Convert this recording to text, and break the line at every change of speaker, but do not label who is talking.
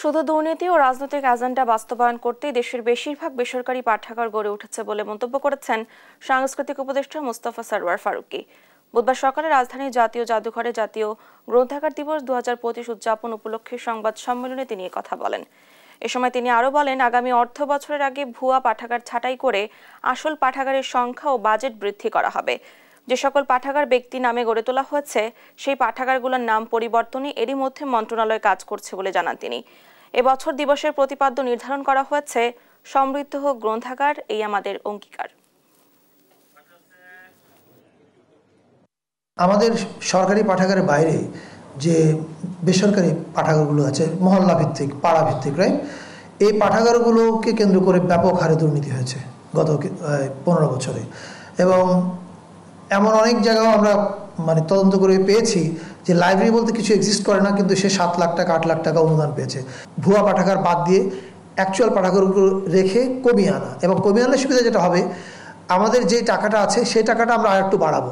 শুধু দুর্নীতি ও রাজনৈতিক এজেন্ডা বাস্তবায়ন করতেই দেশের বেশিরভাগ বেসরকারি পাঠাগার গড়ে উঠেছে বলে মন্তব্য করেছেন সাংস্কৃতিক উপদেষ্টা মোস্তফা সরওয়ার ফারুকী। বুধবার সকালে রাজধানীর জাতীয় জাদুঘরে জাতীয় গ্রন্থাগার দিবস 2025 উদযাপন উপলক্ষে সংবাদ সম্মেলনে তিনি কথা বলেন। এ সময় তিনি আরও বলেন, আগামী অর্থ বছরের আগে ভুয়া পাঠাগার ছাঁটাই করে আসল পাঠাগারের সংখ্যা ও বাজেট বৃদ্ধি করা হবে। যে সকল পাঠাগার ব্যক্তি নামে গড়ে তোলা হয়েছে সেই পাঠাগারগুলোর নাম পরিবর্তনে এরই মধ্যে মন্ত্রণালয় কাজ করছে বলে জানান তিনি। এবছর দিবসের প্রতিপাদ্য নির্ধারণ করা হয়েছে সমৃদ্ধ হোক গ্রন্থাগার, এই আমাদের অঙ্গীকার।
আমাদের সরকারি পাঠাগারের বাইরে যে বেসরকারি পাঠাগারগুলো আছে, মহল্লা ভিত্তিক, পাড়া ভিত্তিক, রাইট, এই পাঠাগারগুলোকে কেন্দ্র করে ব্যাপক হারে দুর্নীতি হয়েছে গত 15 বছরে। এবং এমন অনেক জায়গাও আমরা তদন্ত করে পেয়েছি যে লাইব্রেরি বলতে কিছু এক্সিস্ট করে না, কিন্তু সে 7 লাখ টাকা 8 লাখ টাকা অনুদান পেয়েছে। ভুয়া পাঠাগার বাদ দিয়ে অ্যাকচুয়াল পাঠাগারগুলো রেখে কমিয়ে আনা, এবং কমিয়ে আনলে সুবিধা যেটা হবে, আমাদের যে টাকাটা আছে সেই টাকাটা আমরা আর একটু বাড়াবো।